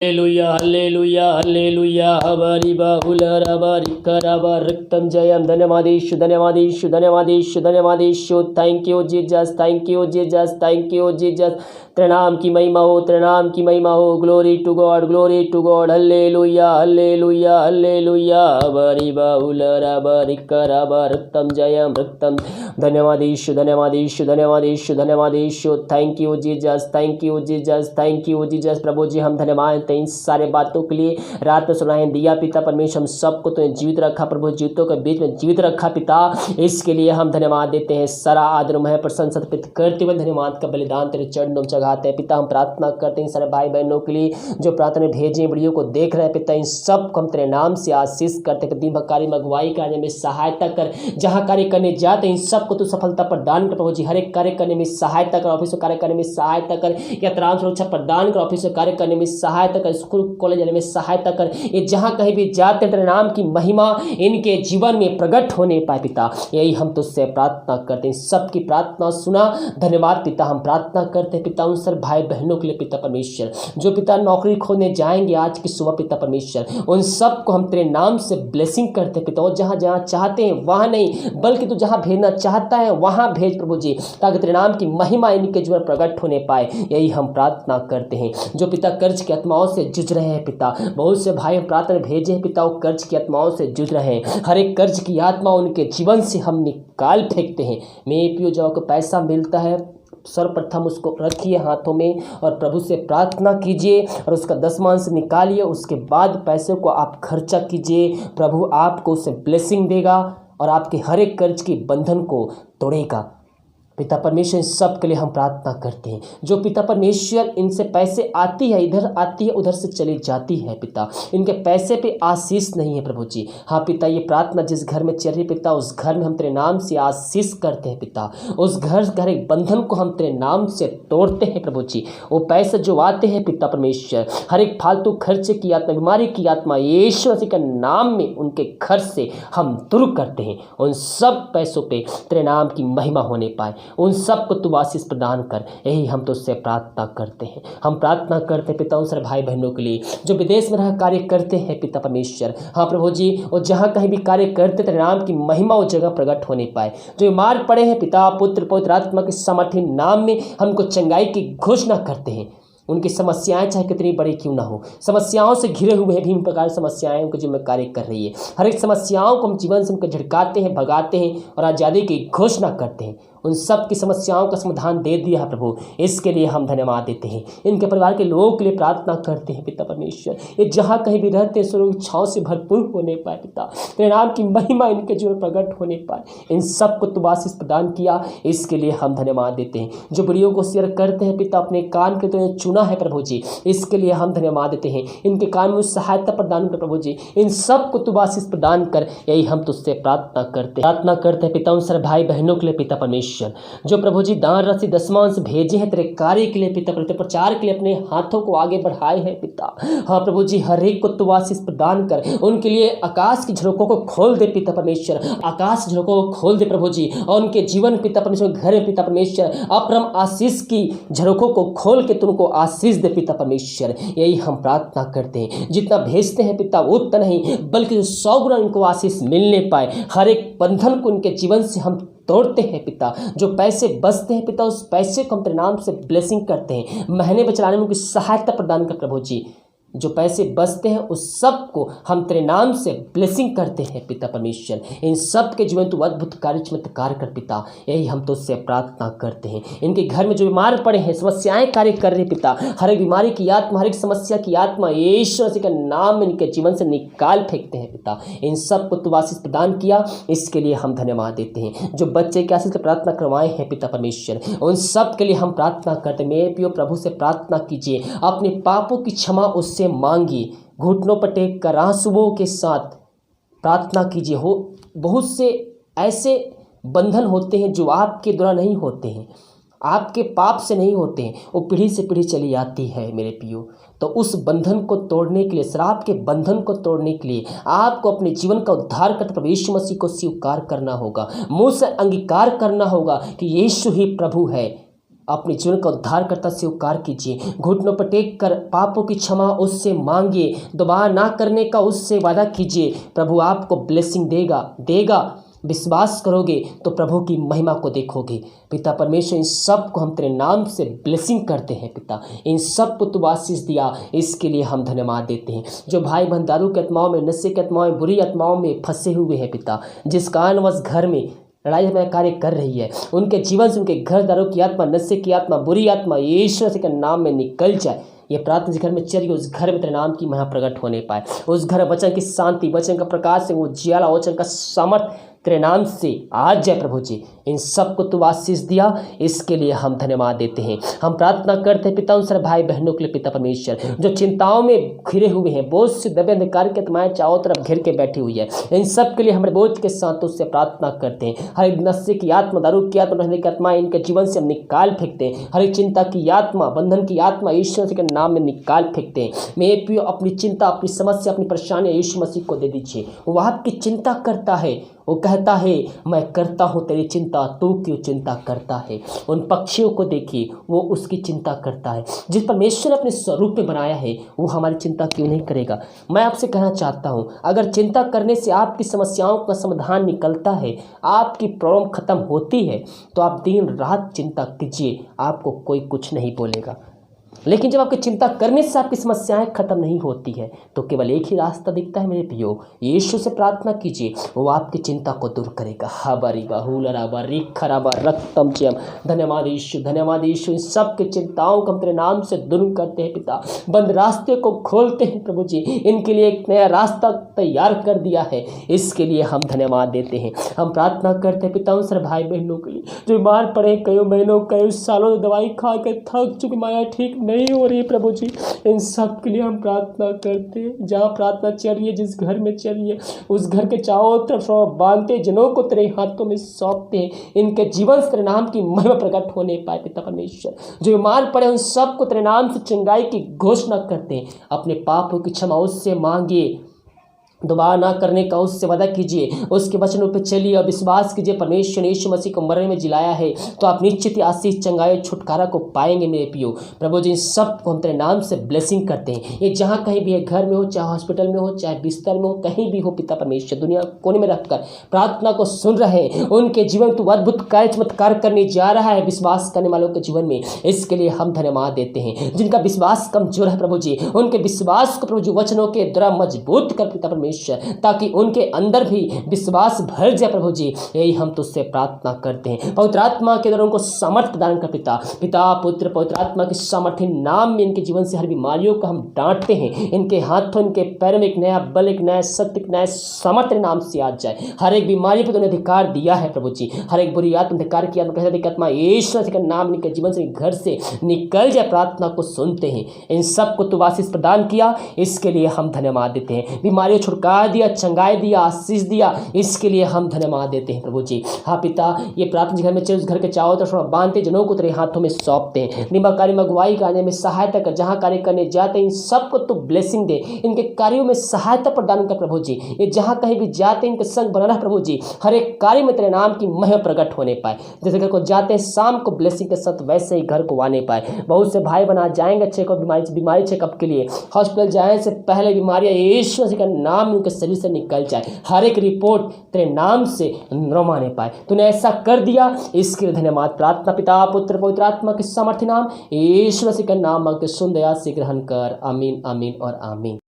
Hallelujah, hallelujah, hallelujah. Habari bahula rabari karaba riktam jayam धन्यवादेशु धन्यवादेशु धन्यवादेशु धन्यवादेशु. Thank you Jesus, thank you Jesus, thank you Jesus. त्रिनाम की महिमा हो, त्रिनाम की महिमा हो. Glory to God, glory to God. Hallelujah, hallelujah, hallelujah. हबरी बाहुल रबरी करबा रक्तम जयम रक्तम. धन्यवादेशु धन्यवादेशु धन्यवादेशु धन्यवादेशु. Thank you Jesus, thank you Jesus, thank you Jesus. प्रभु जी हम धन्यवाद इन सारे बातों के लिए. रात में सुनाए दिया पिता परमेश्वर, हम सबको तो जीवित रखा प्रभु, जीवितों के बीच में जीवित रखा पिता. इसके लिए हम धन्यवाद देते हैं. सारा आदर में प्रशंसा करते हुए धन्यवाद का बलिदान तेरे चरणों में चढ़ाते हैं पिता. हम प्रार्थना करते हैं सारे भाई बहनों के लिए जो प्रार्थना भेजे वीडियो को देख रहे हैं पिता. इन सब को हम तेरे नाम से आशीष करते हैं. दिन भर कार्य में अगुवाई करने में सहायता कर. जहाँ कार्य करने जाते हैं इन सबको तो सफलता प्रदान कर प्रभु जी. हर एक कार्य करने में सहायता कर. ऑफिस में कार्य करने में सहायता कर. यात्रा सुरक्षा प्रदान कर. ऑफिस में कार्य करने में सहायता कर. स्कूल कॉलेज जाने में सहायता कर. ये जहाँ कहीं भी जाते हैं तेरे नाम की महिमा इनके जीवन में प्रकट होने पाए पिता. यही हम तुझसे प्रार्थना करते हैं. सबकी प्रार्थना सुना. धन्यवाद पिता. हम प्रार्थना करते हैं पिता उन सर भाई बहनों के लिए पिता परमेश्वर जो पिता नौकरी खोने जाएंगे आज की सुबह पिता परमेश्वर. उन सबको हम तेरे नाम से ब्लेसिंग करते हैं पिता. और जहाँ जहाँ चाहते हैं वहाँ नहीं बल्कि तू जहाँ भेजना चाहता है वहाँ भेज प्रभु जी, ताकि तेरे नाम की महिमा इनके जीवन प्रकट होने पाए. यही हम प्रार्थना करते हैं. जो पिता कर्ज की आत्माओं से जूझ रहे हैं पिता, बहुत से भाई प्रार्थना भेजे हैं पिता वो कर्ज की आत्माओं से जूझ रहे हैं. हर एक कर्ज की आत्मा उनके जीवन से हम निकाल फेंकते हैं. मैं पियो जो आपको पैसा मिलता है सर्वप्रथम उसको रखिए हाथों में और प्रभु से प्रार्थना कीजिए और उसका दशमांश निकालिए. उसके बाद पैसे को आप खर्चा कीजिए. प्रभु आपको उसे ब्लेसिंग देगा और आपके हर एक कर्ज की बंधन को तोड़ेगा. पिता परमेश्वर सब के लिए हम प्रार्थना करते हैं. जो पिता परमेश्वर इनसे पैसे आती है इधर आती है उधर से चली जाती है पिता, इनके पैसे पे आशीष नहीं है प्रभु जी. हाँ पिता ये प्रार्थना जिस घर में चल रही पिता उस घर में हम तेरे नाम से आशीष करते हैं पिता. उस घर का एक बंधन को हम तेरे नाम से तोड़ते हैं प्रभु जी. वो पैसे जो आते हैं पिता परमेश्वर हर एक फालतू खर्चे की आत्मा बीमारी की आत्मा यीशु मसीह के नाम में उनके घर से हम दूर करते हैं. उन सब पैसों पे तेरे नाम की महिमा होने पाए. उन सबको तू आशीष प्रदान कर. यही हम तो उससे प्रार्थना करते हैं. हम प्रार्थना करते हैं पिता उन सारे भाई बहनों के लिए जो विदेश में रह कार्य करते हैं पिता परमेश्वर. हाँ प्रभु जी और जहाँ कहीं भी कार्य करते तेरे नाम की महिमा उस जगह प्रकट होने पाए. जो बीमार पड़े हैं पिता पुत्र पवित्र आत्मा के सामर्थ्य नाम में हमको चंगाई की घोषणा करते हैं. उनकी समस्याएं चाहे कितनी बड़ी क्यों ना हो, समस्याओं से घिरे हुए हैं विभिन्न प्रकार की समस्याएं उनके जीवन में कार्य कर रही है. हर एक समस्याओं को हम जीवन से उनको झटकाते हैं भगाते हैं और आज़ादी की घोषणा करते हैं. उन सब की समस्याओं का समाधान दे दिया है प्रभु. इसके लिए हम धन्यवाद देते हैं. इनके परिवार के लोगों के लिए प्रार्थना करते हैं पिता परमेश्वर. ये जहाँ कहीं भी रहते हैं स्वर्ग इच्छाओं से भरपूर होने पाए पिता. तेरे नाम की महिमा इनके जीवन प्रकट होने पाए. इन सबको तू आशीष प्रदान किया. इसके लिए हम धन्यवाद देते हैं. जो वीडियो को शेयर करते हैं पिता अपने कान के तो चुना है प्रभु जी. इसके लिए हम धन्यवाद देते हैं. इनके कान में सहायता प्रदान कर प्रभु जी. इन सबको तू आशीष प्रदान कर. यही हम तुझसे प्रार्थना करते हैं पिता उन सारे भाई बहनों के लिए पिता परमेश्वर जो प्रभु जी दान राशि दशमांश भेजे हैं तेरे कार्य के लिए पिता प्रचार के लिए अपने हाथों को आगे बढ़ाए हैं पिता. हाँ प्रभु जी हर एक को तू आशीष प्रदान कर. उनके लिए आकाश की झरोकों को खोल दे पिता परमेश्वर. आकाश की झरोकों को खोल दे प्रभु जी और उनके जीवन पिता परमेश्वर घर में पिता परमेश्वर अपरम आशीष की झरोकों को खोल के तुमको आशीष दे पिता परमेश्वर. यही हम प्रार्थना करते हैं. जितना भेजते हैं पिता उतना नहीं बल्कि 100 गुना उनको आशीष मिलने पाए. हर एक बंधन को उनके जीवन से हम तोड़ते हैं पिता. जो पैसे बचते हैं पिता उस पैसे को हम तेरे नाम से ब्लेसिंग करते हैं. महीने में चलाने में उनकी सहायता प्रदान कर प्रभु जी. जो पैसे बचते हैं उस सब को हम तेरे नाम से ब्लेसिंग करते हैं पिता परमेश्वर. इन सब के जीवन तू अद्भुत कार्य चमत्कार कर पिता. यही हम तो उससे प्रार्थना करते हैं. इनके घर में जो बीमार पड़े हैं समस्याएं कार्य कर रहे पिता हर एक बीमारी की आत्मा हर एक समस्या की आत्मा यीशु मसीह के नाम में इनके जीवन से निकाल फेंकते हैं पिता. इन सब को तू आशीष प्रदान किया. इसके लिए हम धन्यवाद देते हैं. जो बच्चे की आशीष से प्रार्थना करवाए हैं पिता परमेश्वर उन सब के लिए हम प्रार्थना करते हैं. मेरे प्रिय प्रभु से प्रार्थना कीजिए अपने पापों की क्षमा उससे मांगिए. घुटनों पर टेक कर आंसुओं के साथ प्रार्थना कीजिए. हो बहुत से ऐसे बंधन होते हैं जो आपके द्वारा नहीं होते हैं, आपके पाप से नहीं होते हैं, वो पीढ़ी से पीढ़ी चली आती है मेरे पियो. तो उस बंधन को तोड़ने के लिए श्राप के बंधन को तोड़ने के लिए आपको अपने जीवन का उद्धार करते प्रभु यीशु मसीह को स्वीकार करना होगा. मुंह से अंगीकार करना होगा कि यीशु ही प्रभु है. अपने जीवन का उद्धारकर्ता स्वीकार कीजिए। घुटनों पर टेक कर पापों की क्षमा उससे मांगिए। दोबारा ना करने का उससे वादा कीजिए। प्रभु आपको ब्लेसिंग देगा। विश्वास करोगे तो प्रभु की महिमा को देखोगे। पिता परमेश्वर, इन सब को हम तेरे नाम से ब्लेसिंग करते हैं। पिता, इन सब को तू आशीष दिया, इसके लिए हम धन्यवाद देते हैं। जो भाई बहन दारू के आत्माओं में, नशे के आत्माओं में, बुरी आत्माओं में फंसे हुए हैं पिता, जिस कारणवश घर में लड़ाई में कार्य कर रही है, उनके जीवन से, उनके घर दारू की आत्मा, नशे की आत्मा, बुरी आत्मा यीशु मसीह के नाम में निकल जाए। ये प्रार्थना जिस घर में चलिए, उस घर में तेरे नाम की महिमा प्रकट होने पाए। उस घर वचन की शांति, वचन का प्रकाश से, वो जियाला वचन का सामर्थ तेरे नाम से आज जय प्रभु जी। इन सब को तू आशीष दिया, इसके लिए हम धन्यवाद देते हैं। हम प्रार्थना करते हैं पिता उन सारे भाई बहनों के लिए। पिता परमेश्वर, जो चिंताओं में घिरे हुए हैं, बोझ से दबे अंधकार के आत्माएं चारों तरफ घेर के बैठी हुई है, इन सब के लिए हमारे बोझ के साथ उससे प्रार्थना करते हैं। हर एक नशे की आत्मा, दारू की आत्मा, रहने की आत्मा इनके जीवन से हम निकाल फेंकते हैं। हर एक चिंता की आत्मा, बंधन की आत्मा यीशु मसीह के नाम में निकाल फेंकते हैं। मैं पियो अपनी चिंता, अपनी समस्या, अपनी परेशानी यीशु मसीह को दे दीजिए। वो आपकी चिंता करता है। वो कहता है, मैं करता हूँ तेरी चिंता, तू क्यों चिंता करता है। उन पक्षियों को देखिए, वो उसकी चिंता करता है। जिस परमेश्वर ने अपने स्वरूप में बनाया है, वो हमारी चिंता क्यों नहीं करेगा। मैं आपसे कहना चाहता हूँ, अगर चिंता करने से आपकी समस्याओं का समाधान निकलता है, आपकी प्रॉब्लम खत्म होती है, तो आप दिन रात चिंता कीजिए, आपको कोई कुछ नहीं बोलेगा। लेकिन जब आपकी चिंता करने से आपकी समस्याएं खत्म नहीं होती है, तो केवल एक ही रास्ता दिखता है मेरे प्रियो, यीशु से प्रार्थना कीजिए, वो आपकी चिंता को दूर करेगा। हबारी बाहुलराबा रिखराबा रक्तम जयम। धन्यवाद यीशु, धन्यवाद यीशु। इन सब की चिंताओं को हम तेरे नाम से दूर करते हैं पिता। बंद रास्ते को खोलते हैं प्रभु जी, इनके लिए एक नया रास्ता तैयार कर दिया है, इसके लिए हम धन्यवाद देते हैं। हम प्रार्थना करते हैं पिता उन सारे भाई बहनों के लिए जो बीमार पड़े, कई महीनों कई सालों दवाई खा के थक चुके, माया ठीक नहीं हो रही प्रभु जी, इन सब के लिए हम प्रार्थना करते हैं। जहाँ प्रार्थना चल रही है, जिस घर में चल रही है, उस घर के चारों तरफ बांधते जनों को तेरे हाथों में सौंपते हैं। इनके जीवन से तेरे नाम की महिमा प्रकट होने पाए पिता परमेश्वर। जो बीमार पड़े उन सबको तेरे नाम से चंगाई की घोषणा करते हैं। अपने पापों की क्षमा उससे मांगिए, दोबारा ना करने का उससे वादा कीजिए, उसके वचनों पर चलिए और विश्वास कीजिए। परमेश्वर ने यीशु मसीह को मरने में जिलाया है, तो आप निश्चित ही आशीष, चंगाई, छुटकारा को पाएंगे मेरे पियो। प्रभु जी, इन सब को हम तेरे नाम से ब्लेसिंग करते हैं। ये जहाँ कहीं भी है, घर में हो, चाहे हॉस्पिटल में हो, चाहे बिस्तर में हो, कहीं भी हो पिता परमेश्वर, दुनिया कोने में रखकर प्रार्थना को सुन रहे हैं, उनके जीवन तो अद्भुत कार्य चमत्कार करने जा रहा है विश्वास करने वालों के जीवन में। इसके लिए हम धन्यवाद देते हैं। जिनका विश्वास कमजोर है प्रभु जी, उनके विश्वास को प्रभु जी वचनों के द्वारा मजबूत कर पिता परमेश्वर, ताकि उनके अंदर भी विश्वास भर जाए प्रभु जी। यही हम तुझसे प्रार्थना करते हैं। पवित्र आत्मा के द्वारा उनको सामर्थ्य प्रदान कर पिता, पुत्र पवित्र आत्मा के सामर्थ्य नाम में इनके जीवन से हर बीमारियों को हम डांटते हैं। इनके हाथों, इनके पैरों में एक नया बल, एक नया सत्य, एक नया सामर्थ्य नाम से आ जाए। हर एक बीमारी पर तूने अधिकार दिया है प्रभु जी। हर एक बुरी आत्मा, अधिकार की आत्मा यीशु मसीह का नाम इनके जीवन से, घर से निकल जाए। प्रार्थना को सुनते हैं। इन सबको तू आशीष प्रदान किया, इसके लिए हम धन्यवाद देते हैं। बीमारियों छुटकारा दिया, चंगाई दिया, आशीष दिया, इसके लिए हम धन्यवाद देते हैं प्रभु जी। हाँ पिता, ये प्रार्थना घर में चल, उस घर के चारों तरफ बांधते जनों को तेरे हाथों में सौंपते हैं। निम्बा कार्य में अगुवाई करने में सहायता कर, जहाँ कार्य करने जाते हैं इन सबको तो ब्लेसिंग दे, इनके कार्यों में सहायता प्रदान कर प्रभु जी। ये जहाँ कहीं भी जाते हैं इनके संग बना रहा प्रभु जी। हर एक कार्य में तेरे नाम की महिमा प्रकट होने पाए। जैसे घर को जाते हैं शाम को ब्लेसिंग के साथ, वैसे ही घर को आने पाए। बहुत से भाई बना जाएंगे चेकअप, बीमारी चेकअप के लिए, हॉस्पिटल जाने से पहले बीमारियां यीशु मसीह का नाम उनके शरीर से निकल जाए। हर एक रिपोर्ट तेरे नाम से नरमाने पाए। तूने ऐसा कर दिया, इसके लिए धन्यवाद। प्रार्थना पिता, पुत्र, पवित्र आत्मा के सामर्थ्य नाम यीशु मसीह का नाम मांगते सुन दया से ग्रहण कर। आमीन, आमीन और आमीन।